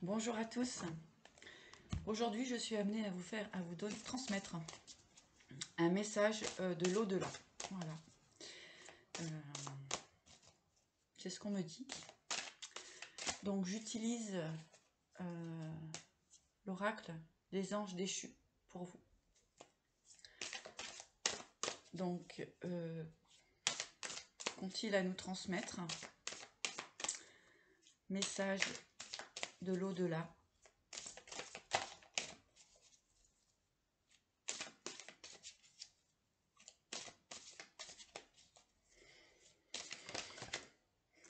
Bonjour à tous. Aujourd'hui, je suis amenée à vous transmettre un message de l'au-delà. Voilà. C'est ce qu'on me dit. Donc, j'utilise l'oracle des anges déchus pour vous. Donc, qu'ont-ils à nous transmettre? Message de l'au-delà.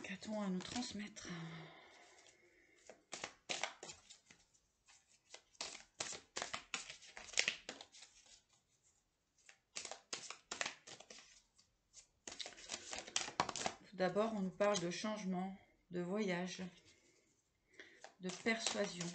Qu'a-t-on à nous transmettre? Tout d'abord, on nous parle de changement, de voyage, de persuasion.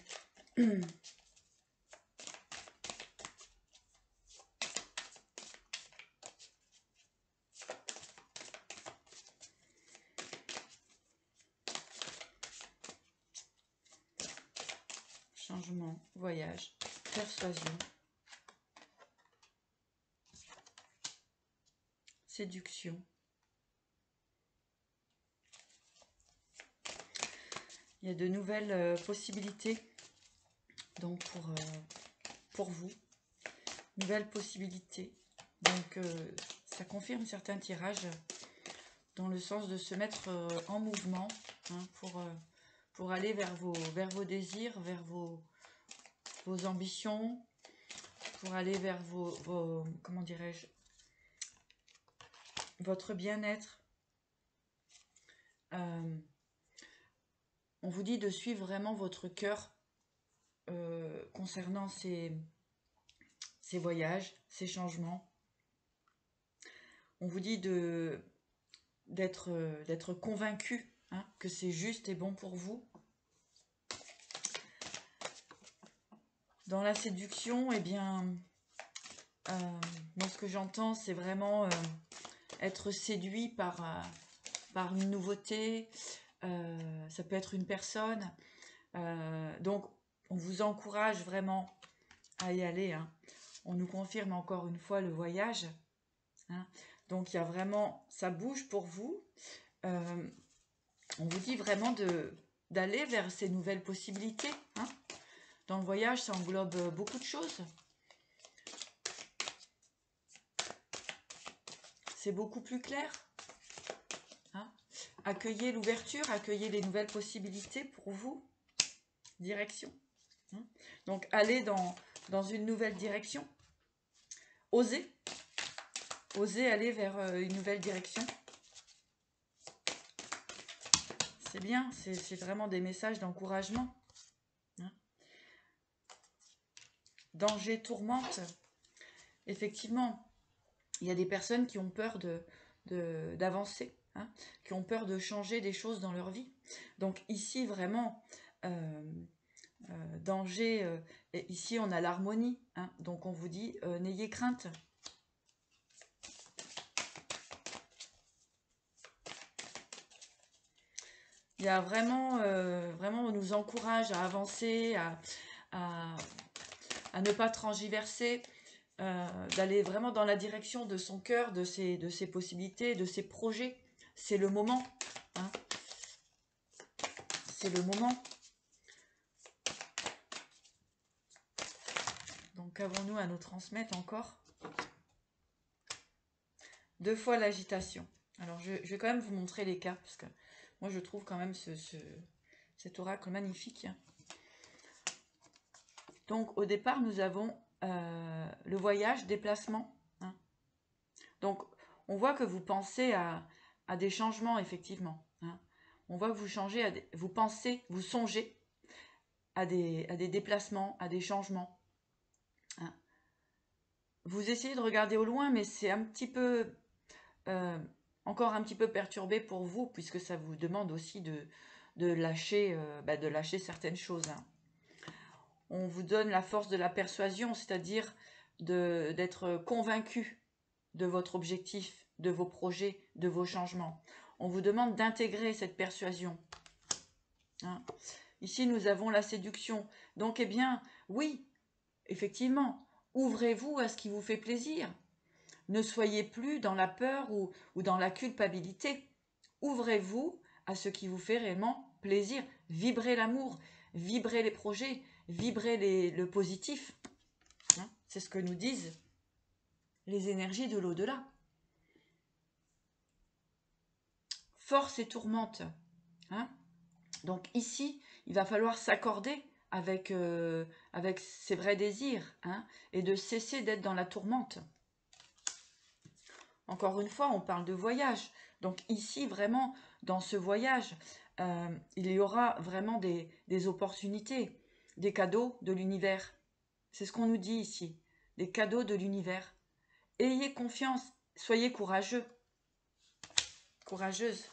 Changement, voyage, persuasion, séduction. Il y a de nouvelles possibilités donc pour vous. Nouvelles possibilités. Donc ça confirme certains tirages dans le sens de se mettre en mouvement hein, pour aller vers vos désirs, vers vos ambitions, pour aller vers vos comment dirais-je, votre bien-être. On vous dit de suivre vraiment votre cœur concernant ces voyages, ces changements. On vous dit d'être convaincu hein, que c'est juste et bon pour vous. Dans la séduction, eh bien, moi ce que j'entends, c'est vraiment être séduit par une nouveauté. Ça peut être une personne. Donc, on vous encourage vraiment à y aller. Hein. On nous confirme encore une fois le voyage. Hein. Donc, il y a vraiment, ça bouge pour vous. On vous dit vraiment d'aller vers ces nouvelles possibilités. Hein. Dans le voyage, ça englobe beaucoup de choses. C'est beaucoup plus clair. Hein. Accueillez l'ouverture, accueillez les nouvelles possibilités pour vous. Direction. Hein. Donc, allez dans une nouvelle direction. Osez. Osez aller vers une nouvelle direction. C'est bien, c'est vraiment des messages d'encouragement. Hein. Danger, tourmente. Effectivement, il y a des personnes qui ont peur d'avancer, hein, qui ont peur de changer des choses dans leur vie. Donc ici, vraiment, danger, et ici on a l'harmonie. Hein, donc on vous dit, n'ayez crainte. Il y a vraiment, vraiment, on nous encourage à avancer, à ne pas transgiverser, d'aller vraiment dans la direction de son cœur, de ses possibilités, de ses projets. C'est le moment. Hein. C'est le moment. Donc, qu'avons-nous à nous transmettre encore? 2 fois l'agitation. Alors, je vais quand même vous montrer les cas, parce que moi, je trouve quand même cet oracle magnifique. Donc, au départ, nous avons le voyage, déplacement. Hein. Donc, on voit que vous pensez à des changements, effectivement. Hein. On voit que vous pensez, vous songez à des déplacements, à des changements. Hein. Vous essayez de regarder au loin, mais c'est un petit peu, encore un petit peu perturbé pour vous, puisque ça vous demande aussi de lâcher certaines choses. Hein. On vous donne la force de la persuasion, c'est-à-dire d'être convaincu de votre objectif, de vos projets, de vos changements. On vous demande d'intégrer cette persuasion. Hein. Ici, nous avons la séduction. Donc, eh bien, oui, effectivement, ouvrez-vous à ce qui vous fait plaisir. Ne soyez plus dans la peur ou dans la culpabilité. Ouvrez-vous à ce qui vous fait réellement plaisir. Vibrez l'amour, vibrez les projets, vibrez le positif. Hein, c'est ce que nous disent les énergies de l'au-delà. Force et tourmente. Hein. Donc ici, il va falloir s'accorder avec ses vrais désirs, hein, et de cesser d'être dans la tourmente. Encore une fois, on parle de voyage. Donc ici, vraiment, dans ce voyage, il y aura vraiment des opportunités, des cadeaux de l'univers. C'est ce qu'on nous dit ici, des cadeaux de l'univers. Ayez confiance, soyez courageux, courageuse.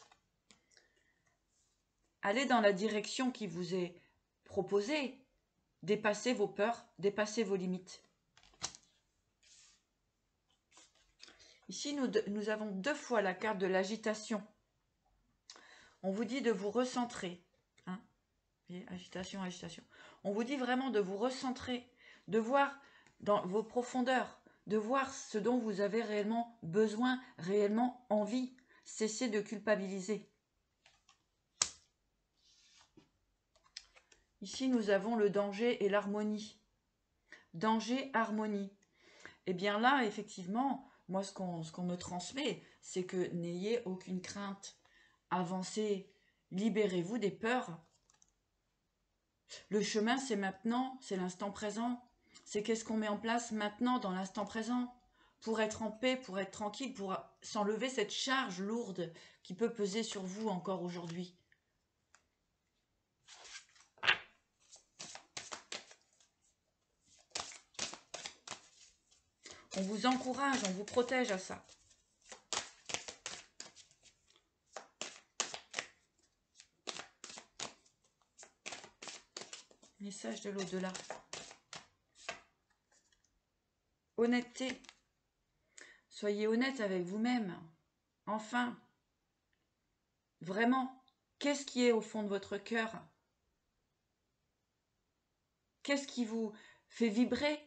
Allez dans la direction qui vous est proposée. Dépassez vos peurs, dépassez vos limites. Ici, nous avons 2 fois la carte de l'agitation. On vous dit de vous recentrer. Hein, agitation, agitation. On vous dit vraiment de vous recentrer, de voir dans vos profondeurs, de voir ce dont vous avez réellement besoin, réellement envie. Cessez de culpabiliser. Ici, nous avons le danger et l'harmonie. Danger, harmonie. Et bien là, effectivement, moi, ce qu'on me transmet, c'est que n'ayez aucune crainte. Avancez, libérez-vous des peurs. Le chemin, c'est maintenant, c'est l'instant présent. C'est qu'est-ce qu'on met en place maintenant, dans l'instant présent, pour être en paix, pour être tranquille, pour s'enlever cette charge lourde qui peut peser sur vous encore aujourd'hui. On vous encourage, on vous protège à ça. Message de l'au-delà. Honnêteté. Soyez honnête avec vous-même. Enfin, vraiment, qu'est-ce qui est au fond de votre cœur? Qu'est-ce qui vous fait vibrer?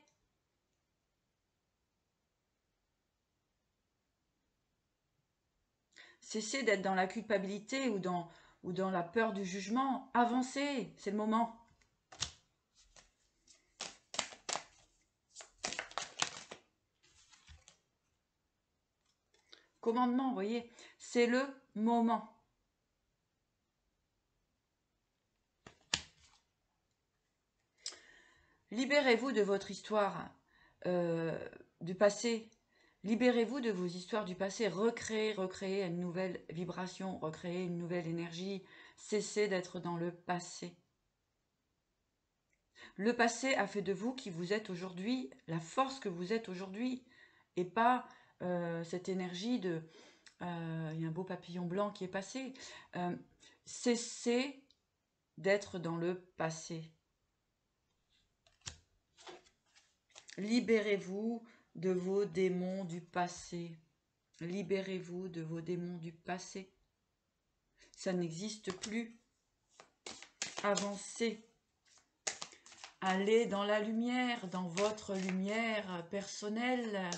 Cessez d'être dans la culpabilité ou dans la peur du jugement. Avancez, c'est le moment. Commandement, vous voyez, c'est le moment. Libérez-vous de votre histoire du passé. Libérez-vous de vos histoires du passé. Recréez une nouvelle vibration, recréez une nouvelle énergie. Cessez d'être dans le passé. Le passé a fait de vous qui vous êtes aujourd'hui, la force que vous êtes aujourd'hui, et pas cette énergie de... Il y a un beau papillon blanc qui est passé. Cessez d'être dans le passé. Libérez-vous de vos démons du passé. Libérez-vous de vos démons du passé. Ça n'existe plus. Avancez. Allez dans la lumière, dans votre lumière personnelle.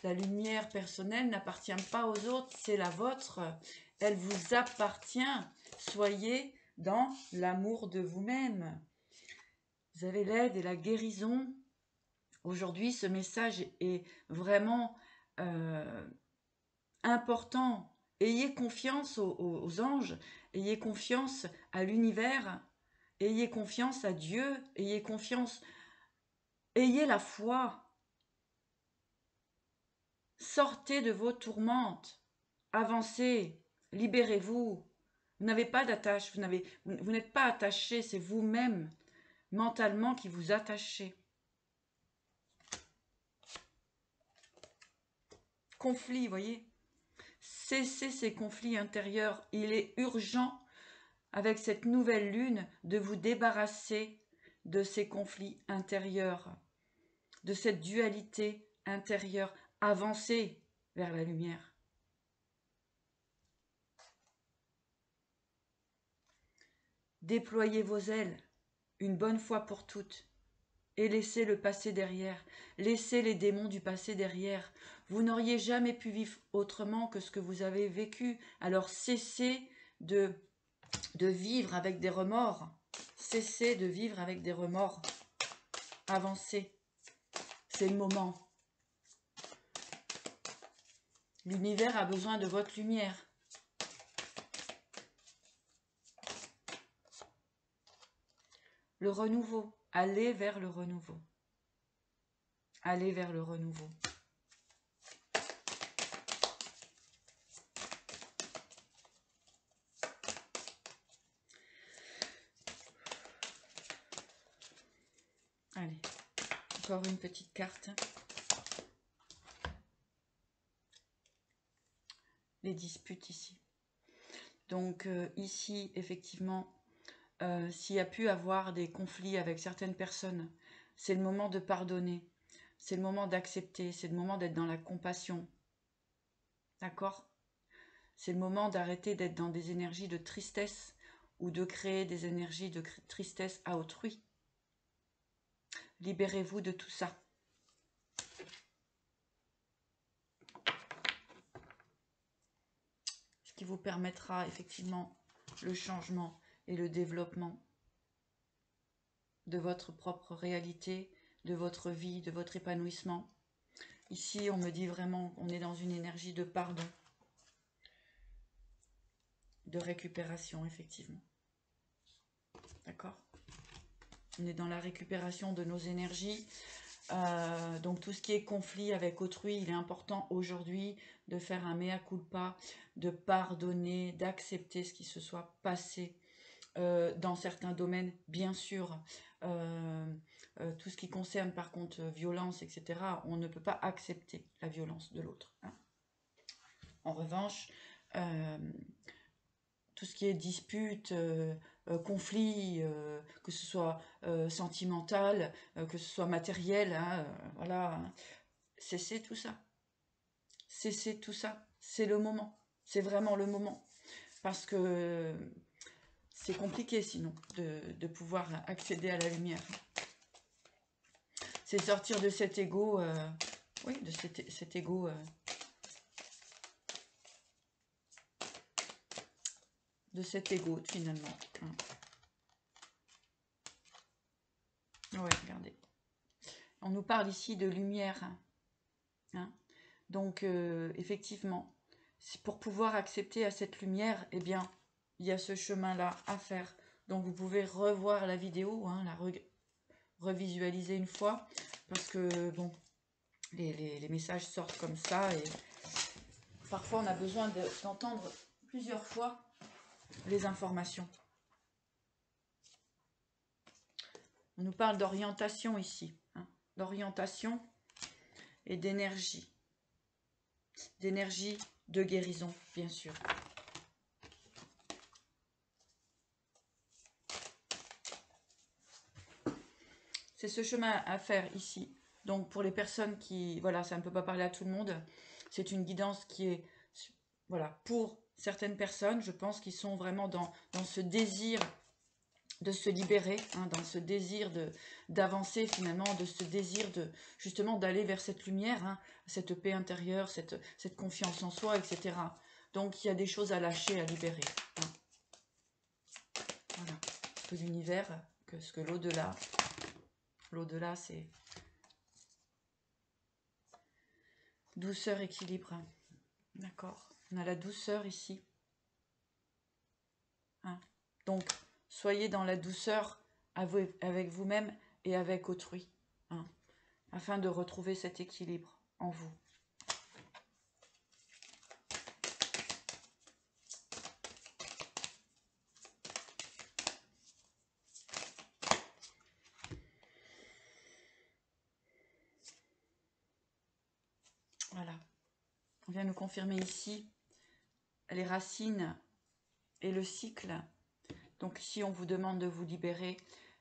La lumière personnelle n'appartient pas aux autres, c'est la vôtre. Elle vous appartient. Soyez dans l'amour de vous-même. Vous avez l'aide et la guérison. Aujourd'hui, ce message est vraiment important. Ayez confiance aux anges, ayez confiance à l'univers, ayez confiance à Dieu, ayez confiance, ayez la foi. Sortez de vos tourmentes, avancez, libérez-vous. Vous n'avez pas d'attache, vous n'êtes pas attaché, c'est vous-même mentalement qui vous attachez. Conflit, voyez. Cessez ces conflits intérieurs. Il est urgent, avec cette nouvelle lune, de vous débarrasser de ces conflits intérieurs, de cette dualité intérieure. Avancez vers la lumière. Déployez vos ailes, une bonne fois pour toutes, et laissez le passé derrière. Laissez les démons du passé derrière. Vous n'auriez jamais pu vivre autrement que ce que vous avez vécu. Alors cessez de vivre avec des remords. Cessez de vivre avec des remords. Avancez. C'est le moment. L'univers a besoin de votre lumière. Le renouveau. Allez vers le renouveau. Allez vers le renouveau. Allez, encore une petite carte. Les disputes ici. Donc ici, effectivement, s'il y a pu avoir des conflits avec certaines personnes, c'est le moment de pardonner. C'est le moment d'accepter. C'est le moment d'être dans la compassion. D'accord? C'est le moment d'arrêter d'être dans des énergies de tristesse ou de créer des énergies de tristesse à autrui. Libérez-vous de tout ça. Ce qui vous permettra effectivement le changement et le développement de votre propre réalité, de votre vie, de votre épanouissement. Ici, on me dit vraiment qu'on est dans une énergie de pardon, de récupération, effectivement. D'accord? On est dans la récupération de nos énergies. Donc tout ce qui est conflit avec autrui, il est important aujourd'hui de faire un mea culpa, de pardonner, d'accepter ce qui se soit passé dans certains domaines, bien sûr. Tout ce qui concerne par contre violence, etc., on ne peut pas accepter la violence de l'autre. Hein. En revanche, tout ce qui est dispute, conflit, que ce soit sentimental, que ce soit matériel, hein, voilà, cessez tout ça. Cessez tout ça. C'est le moment. C'est vraiment le moment. Parce que c'est compliqué sinon de pouvoir accéder à la lumière. C'est sortir de cet ego, oui, de cet ego. De cet ego finalement. Ouais, regardez. On nous parle ici de lumière. Hein. Donc, effectivement, pour pouvoir accepter à cette lumière, eh bien, il y a ce chemin-là à faire. Donc, vous pouvez revoir la vidéo, hein, la revisualiser une fois, parce que, bon, les messages sortent comme ça, et parfois, on a besoin d'entendre plusieurs fois les informations. On nous parle d'orientation ici, hein, d'orientation et d'énergie. D'énergie de guérison, bien sûr. C'est ce chemin à faire ici. Donc pour les personnes qui, voilà, ça ne peut pas parler à tout le monde, c'est une guidance qui est, voilà, pour certaines personnes, je pense, qui sont vraiment dans ce désir de se libérer, hein, dans ce désir d'avancer finalement, de ce désir de justement d'aller vers cette lumière, hein, cette paix intérieure, cette confiance en soi, etc. Donc il y a des choses à lâcher, à libérer. Hein. Voilà. Ce que l'univers, ce que l'au-delà, l'au-delà c'est douceur, équilibre. Hein. D'accord. On a la douceur ici. Hein. Donc soyez dans la douceur avec vous-même et avec autrui, hein, afin de retrouver cet équilibre en vous. Voilà. On vient nous confirmer ici les racines et le cycle. Donc ici, on vous demande de vous libérer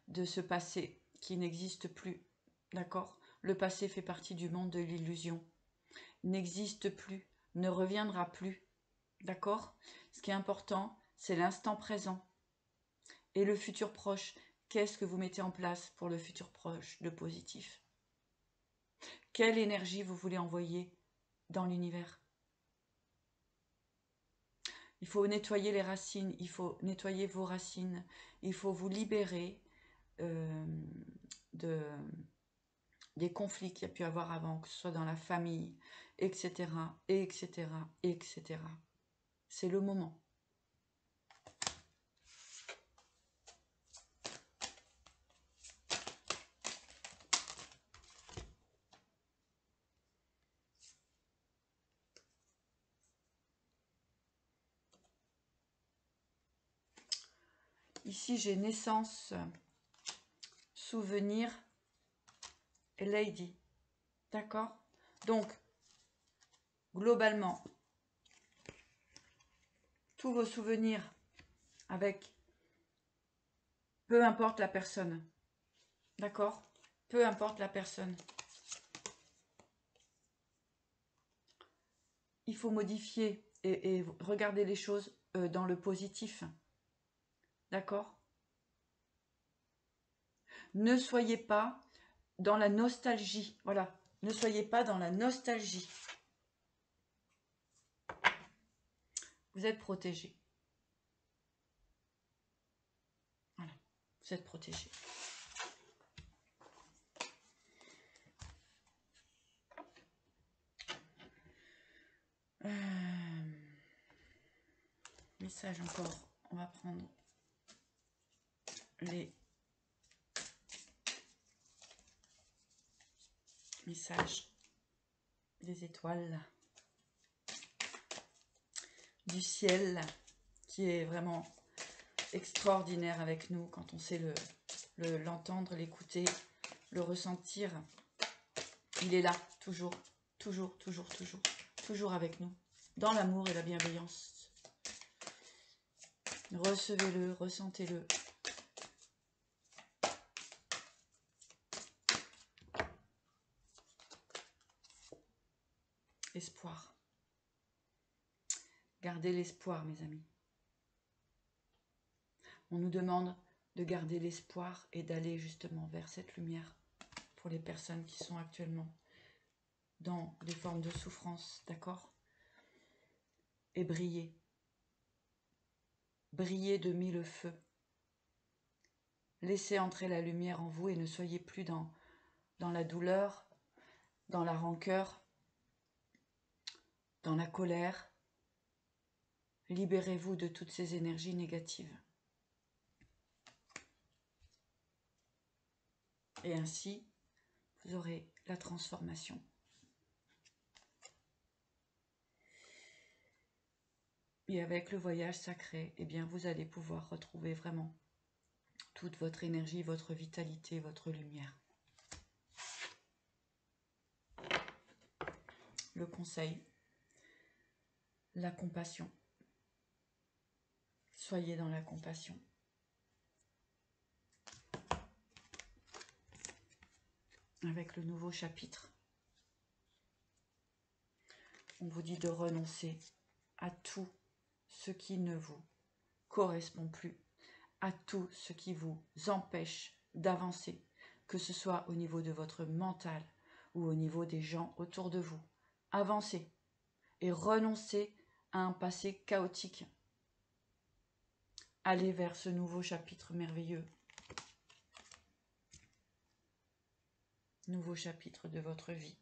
de ce passé qui n'existe plus. D'accord? Le passé fait partie du monde de l'illusion. N'existe plus, ne reviendra plus. D'accord? Ce qui est important, c'est l'instant présent. Et le futur proche, qu'est-ce que vous mettez en place pour le futur proche de positif? Quelle énergie vous voulez envoyer dans l'univers? Il faut nettoyer les racines, il faut nettoyer vos racines, il faut vous libérer des conflits qu'il y a pu avoir avant, que ce soit dans la famille, etc., etc., etc. C'est le moment. Ici, j'ai naissance, souvenir et lady. D'accord? Donc, globalement, tous vos souvenirs avec peu importe la personne. D'accord? Peu importe la personne. Il faut modifier et regarder les choses dans le positif. D'accord? Ne soyez pas dans la nostalgie. Voilà. Ne soyez pas dans la nostalgie. Vous êtes protégé. Voilà. Vous êtes protégé. Message encore. On va prendre les messages des étoiles, du ciel, qui est vraiment extraordinaire avec nous quand on sait l'entendre, l'écouter, le ressentir. Il est là, toujours, toujours, toujours, toujours, toujours avec nous, dans l'amour et la bienveillance. Recevez-le, ressentez-le. Espoir. Gardez l'espoir, mes amis. On nous demande de garder l'espoir et d'aller justement vers cette lumière pour les personnes qui sont actuellement dans des formes de souffrance, d'accord? Et briller. Brillez de mille feux. Laissez entrer la lumière en vous et ne soyez plus dans la douleur, dans la rancœur, dans la colère. Libérez-vous de toutes ces énergies négatives. Et ainsi, vous aurez la transformation. Et avec le voyage sacré, eh bien, vous allez pouvoir retrouver vraiment toute votre énergie, votre vitalité, votre lumière. Le conseil, la compassion. Soyez dans la compassion. Avec le nouveau chapitre, on vous dit de renoncer à tout ce qui ne vous correspond plus, à tout ce qui vous empêche d'avancer, que ce soit au niveau de votre mental ou au niveau des gens autour de vous. Avancez et renoncez à un passé chaotique. Allez vers ce nouveau chapitre merveilleux. Nouveau chapitre de votre vie.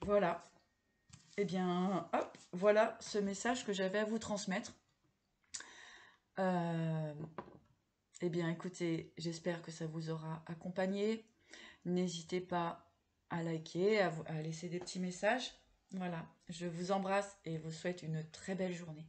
Voilà. Eh bien, hop, voilà ce message que j'avais à vous transmettre. Eh bien, écoutez, j'espère que ça vous aura accompagné. N'hésitez pas à liker, à laisser des petits messages. Voilà, je vous embrasse et vous souhaite une très belle journée.